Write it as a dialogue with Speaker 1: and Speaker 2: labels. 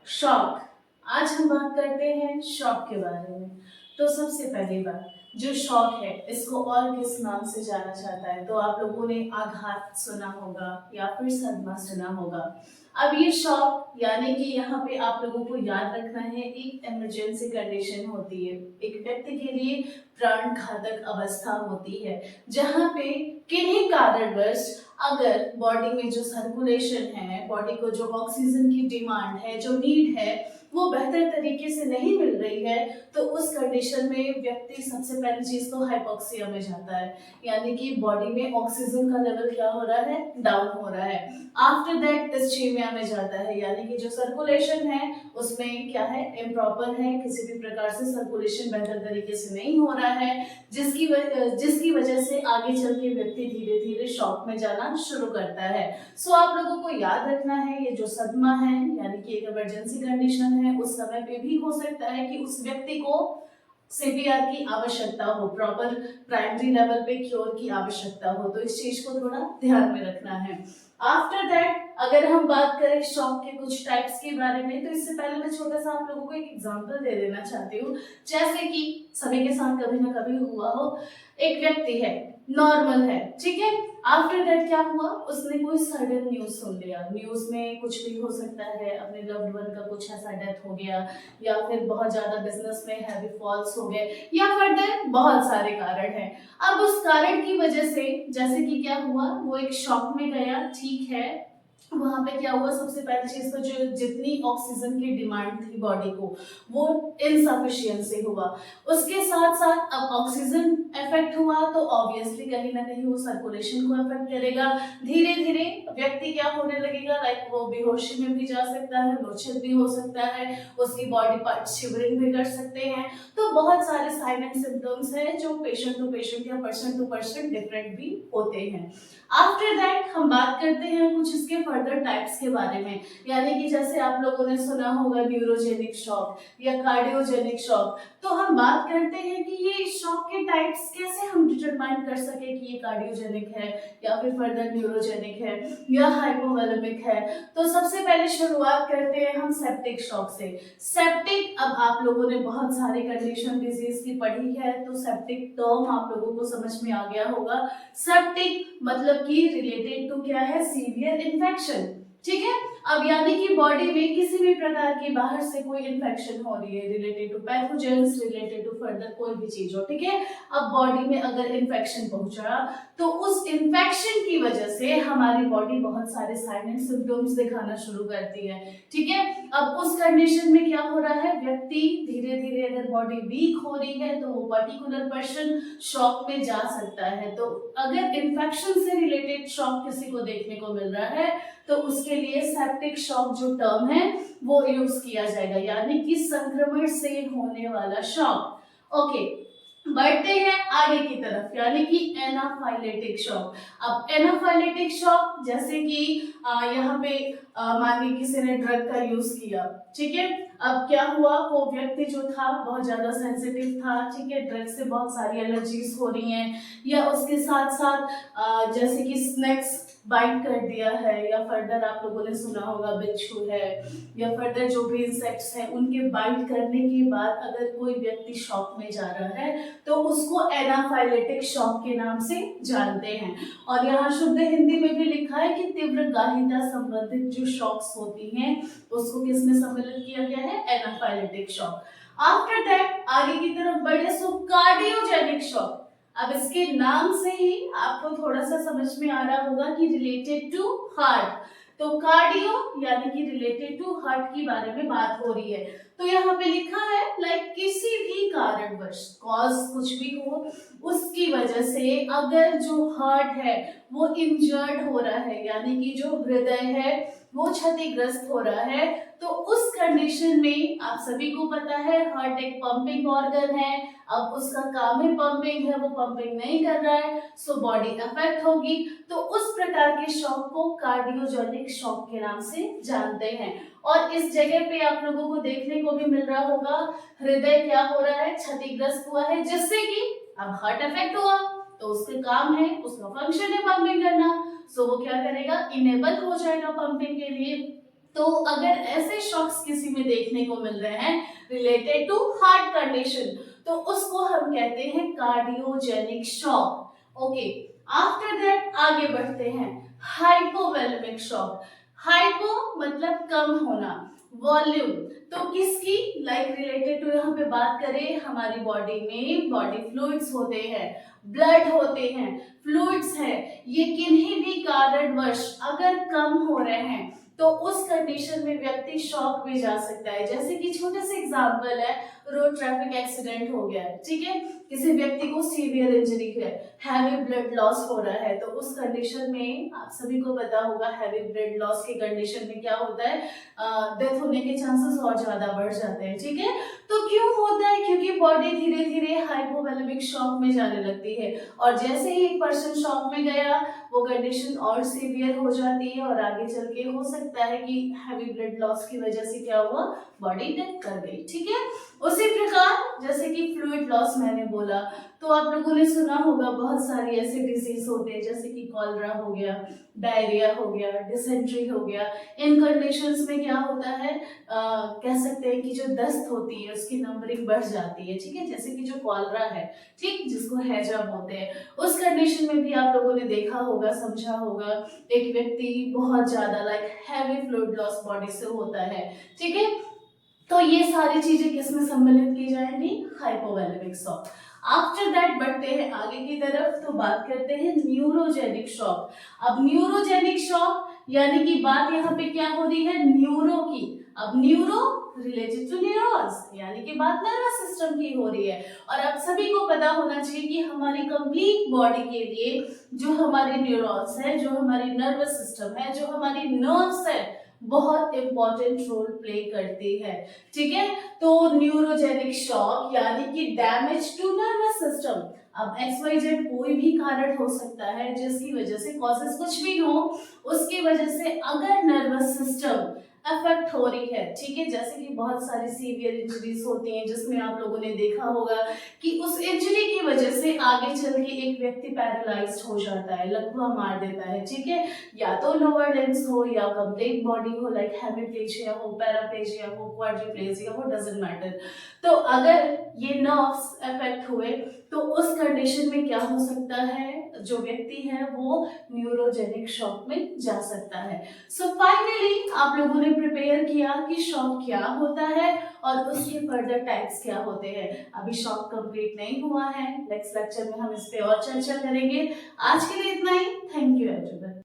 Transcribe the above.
Speaker 1: Shock. आज हम बात करते हैं शॉक के बारे में। तो सबसे पहली बात, जो शॉक है इसको और किस नाम से जाना जाता है? तो आप लोगों ने आघात सुना होगा या फिर सदमा सुना होगा। अब ये शॉक यानी कि यहाँ पे आप लोगों को याद रखना है, एक इमरजेंसी कंडीशन होती है, एक व्यक्ति के लिए प्राण घातक अवस्था होती है, जहाँ पे किन्हीं कारणवश अगर बॉडी में जो सर्कुलेशन है, बॉडी को जो ऑक्सीजन की डिमांड है, जो नीड है, वो बेहतर तरीके से नहीं मिल रही है, तो उस कंडीशन में व्यक्ति सबसे पहली चीज तो हाइपोक्सिया में जाता है, यानी कि बॉडी में ऑक्सीजन का लेवल क्या हो रहा है, डाउन हो रहा है। आफ्टर दैट डिस्चीमिया में जाता है, यानी कि जो सर्कुलेशन है उसमें क्या है, इम्प्रॉपर है, किसी भी प्रकार से सर्कुलेशन बेहतर तरीके से नहीं हो रहा है, जिसकी वजह से आगे चल के व्यक्ति धीरे धीरे शॉक में जाना शुरू करता है। सो आप लोगों को याद रखना है, ये जो सदमा है यानी कि एक इमरजेंसी कंडीशन है, उस समय पे भी हो सकता है कि उस व्यक्ति को सीपीआर की आवश्यकता हो, प्रॉपर प्राइमरी लेवल पे क्योर की आवश्यकता हो, तो इस चीज को थोड़ा ध्यान में रखना है। आफ्टर दैट अगर हम बात करें शॉक के कुछ टाइप्स के बारे में, तो इससे पहले मैं छोटा सा आप लोगों को एक एग्जांपल दे देना चाहती हूँ। जैसे कि सभी के साथ कभी ना कभी हुआ हो, एक व्यक्ति है, नॉर्मल है, ठीक है, आफ्टर दैट क्या हुआ, उसने कोई सडन न्यूज सुन लिया, न्यूज में कुछ भी हो सकता है, अपने लव्ड वन का कुछ ऐसा डेथ हो गया, या फिर बहुत ज्यादा बिजनेस में हैवी फॉल्स हो गए, या फर्दर बहुत सारे कारण हैं। अब उस कारण की वजह से जैसे कि क्या हुआ, वो एक शॉक में गया, ठीक है, वहां पे क्या हुआ, सबसे पहली चीज तो जो जितनी ऑक्सीजन की डिमांड थी बॉडी को, वो इनसफिशियंसी हुआ। उसके साथ साथ अब ऑक्सीजन इफेक्ट हुआ तो ऑब्वियसली कहीं ना कहीं वो सर्कुलेशन को इफेक्ट करेगा। धीरे धीरे व्यक्ति क्या होने लगेगा, लाइक वो बेहोशी में भी जा सकता है, मूर्छित भी हो सकता है, उसकी बॉडी पार्ट शिवरिंग भी कर सकते हैं। तो बहुत सारे साइन एंड सिम्टम्स हैं जो पेशेंट टू पेशेंट या पर्सन टू पर्सन डिफरेंट भी होते हैं। आफ्टर दैट हम बात करते हैं कुछ इसके फर्दर टाइप्स के बारे में, यानी कि जैसे आप लोगों ने सुना होगा न्यूरोजेनिक शॉक या कार्डियोजेनिक शॉक। तो हम बात करते हैं कि ये शॉक के टाइप्स कैसे हम डिटरमाइन कर सके कि ये कार्डियोजेनिक है या फिर फर्दर न्यूरोजेनिक है या हाइपोवोलेमिक है। तो सबसे पहले शुरुआत करते हैं हम सेप्टिक शॉक से। सेप्टिक, अब आप लोगों ने बहुत सारी कंडीशन डिजीज की पढ़ी है, तो सेप्टिक टर्म आप लोगों को समझ में आ गया होगा। सेप्टिक मतलब कि रिलेटेड टू क्या है, सीवियर इन्फेक्शन, ठीक है। अब यानी कि बॉडी में किसी भी प्रकार की बाहर से कोई इन्फेक्शन हो रही है, related to pathogens, related to further कोई भी चीज हो, ठीक है। अब बॉडी में अगर इन्फेक्शन पहुंचा तो उस इन्फेक्शन की वजह से हमारी बॉडी बहुत सारे साइन एंड सिम्टम्स दिखाना शुरू करती है, ठीक है। अब उस कंडीशन में क्या हो रहा है, व्यक्ति धीरे धीरे अगर बॉडी वीक हो रही है तो वो पर्टिकुलर पर्सन शॉक में जा सकता है। तो अगर इन्फेक्शन से रिलेटेड शॉक किसी को देखने को मिल रहा है तो उसके लिए सेप्टिक शॉक जो टर्म है वो यूज किया जाएगा, यानी कि संक्रमण से होने वाला शॉक। ओके, बढ़ते हैं आगे की तरफ, यानी कि एनाफाइलेटिक शॉक। अब एनाफाइलेटिक शॉक जैसे कि यहाँ पे मान लीजिए किसी ने ड्रग का यूज किया, ठीक है। अब क्या हुआ, वो व्यक्ति जो था बहुत ज्यादा सेंसिटिव था, ठीक है, ड्रग से बहुत सारी एलर्जीज हो रही हैं, या उसके साथ साथ जैसे कि स्नेक्स बाइट कर दिया है, या फर्दर आप लोगों ने सुना होगा बिच्छू है, या फर्दर जो भी इंसेक्ट्स हैं उनके बाइट करने के बाद अगर कोई व्यक्ति शॉक में जा रहा है तो उसको एनाफाइलेटिक शॉक के नाम से जानते हैं। और यहाँ शुद्ध हिंदी में भी लिखा है कि तीव्र गाहिता संबंधित जो शॉक्स होती हैं उसको किस में सम्मिलित किया गया है, एनाफाइलेटिक शॉक। आफ्टर दैट आगे की तरफ बढ़े सो कार्डियोजेनिक शॉक। अब इसके नाम से ही आपको थोड़ा सा समझ में आ रहा होगा कि रिलेटेड टू हार्ट। तो कार्डियो यानी कि रिलेटेड टू हार्ट के बारे में बात हो रही है। तो यहाँ पे लिखा है लाइक किसी भी कारणवश, कॉज कुछ भी हो, उसकी वजह से अगर जो हार्ट है वो इंजर्ड हो रहा है, यानी कि जो हृदय है वो क्षतिग्रस्त हो रहा है, तो उस कंडीशन में आप सभी को पता है हार्ट एक पंपिंग ऑर्गन है। अब उसका काम ही पंपिंग है, वो पंपिंग नहीं कर रहा है, सो बॉडी अफेक्ट होगी। तो उस प्रकार के शॉक को कार्डियोजेनिक शॉक के नाम से जानते हैं। और इस जगह पे आप लोगों को देखने को भी मिल रहा होगा हृदय क्या हो रहा है, क्षतिग्रस्त हुआ है, जिससे कि अब हार्ट अफेक्ट हुआ तो उसके काम है, उसका फंक्शन है पंपिंग करना, सो वो क्या करेगा, इनेबल हो जाएगा पंपिंग के लिए। तो अगर ऐसे शॉक्स किसी में देखने को मिल रहे हैं रिलेटेड टू हार्ट कंडीशन, तो उसको हम कहते हैं cardiogenic shock. Okay, after that आगे बढ़ते हैं हाइपोवोलेमिक शॉक। हाइपो मतलब कम होना, वॉल्यूम तो किसकी, लाइक रिलेटेड टू यहाँ पे बात करें, हमारी बॉडी में बॉडी फ्लूइड्स होते हैं, ब्लड होते हैं, फ्लूइड्स है, ये किन्हीं भी कारणवश अगर कम हो रहे हैं तो उस कंडीशन में व्यक्ति शॉक में जा सकता है। जैसे कि छोटे से एग्जांपल है, रोड ट्रैफिक एक्सीडेंट हो गया है, ठीक है, किसी व्यक्ति को सीवियर इंजरी है, हैवी ब्लड लॉस हो रहा है, तो उस कंडीशन में आप सभी को पता होगा हैवी ब्लड लॉस के कंडीशन में क्या होता है, डेथ होने के चांसेस और ज्यादा बढ़ जाते हैं, ठीक है। तो क्यों होता है, क्योंकि बॉडी धीरे धीरे हाइपोवोलेमिक शॉक में जाने लगती है, और जैसे ही एक पर्सन शॉक में गया वो कंडीशन और सीवियर हो जाती है, और आगे चल के हो सकता है कि हैवी ब्लड लॉस की वजह से क्या हुआ, बॉडी डेथ कर गई, ठीक है। उसी प्रकार जैसे कि फ्लूइड लॉस मैंने बोला, तो आप लोगों ने सुना होगा बहुत सारी ऐसे डिजीज होते हैं जैसे कि कॉलरा हो गया, डायरिया हो गया, डिसेंट्री हो गया। इन कंडीशंस में क्या होता है, कह सकते हैं कि जो दस्त होती है उसकी नंबरिंग बढ़ जाती है, ठीक है, जैसे कि जो कॉलरा है, ठीक, जिसको हैजा बोलते हैं, उस कंडीशन में भी आप लोगों ने देखा होगा, समझा होगा, एक व्यक्ति बहुत ज्यादा like heavy fluid loss body से होता है, ठीक है। तो ये सारी चीजें किसमें सम्मिलित की जाएंगी, हाइपोवोलेमिक शॉक। आफ्टर दैट बढ़ते हैं आगे की तरफ, तो बात करते हैं न्यूरोजेनिक शॉक। अब न्यूरोजेनिक शॉक यानी कि बात यहाँ पे क्या हो रही है, न्यूरो की। अब न्यूरो रिलेटेड टू न्यूरॉन्स, यानी कि बात नर्वस सिस्टम की हो रही है। और आप सभी को पता होना चाहिए कि हमारी कंप्लीट बॉडी के लिए जो हमारे न्यूरॉन्स है, जो हमारी नर्वस सिस्टम है, जो हमारी नर्व्स है, बहुत इंपॉर्टेंट रोल प्ले करती है, ठीक है। तो न्यूरोजेनिक शॉक यानी कि डैमेज टू नर्वस सिस्टम। अब XYZ कोई भी कारण हो सकता है जिसकी वजह से, कॉजेस कुछ भी हो, उसकी वजह से अगर नर्वस सिस्टम अफेक्ट हो रही है, ठीक है, जैसे कि बहुत सारी सीवियर इंजरीज होती हैं जिसमें आप लोगों ने देखा होगा कि उस इंजरी की वजह से आगे चल के एक व्यक्ति पैरालाइज्ड हो जाता है, लकवा मार देता है, ठीक है, या तो लोअर लिम्स हो या कंप्लीट बॉडी हो, लाइक हेमिप्लेजिया हो, पैराप्लेजिया हो, क्वाड्रिप्लेजिया हो, डजंट मैटर। तो अगर ये नर्व्स अफेक्ट हुए तो उस कंडीशन में क्या हो सकता है, जो व्यक्ति है वो न्यूरोजेनिक शॉक में जा सकता है। सो फाइनली आप लोगों ने प्रिपेयर किया कि शॉक क्या होता है और उसके फर्दर टाइप्स क्या होते हैं। अभी शॉक कंप्लीट नहीं हुआ है, नेक्स्ट लेक्चर में हम इस पे और चर्चा करेंगे। आज के लिए इतना ही। Thank you everyone.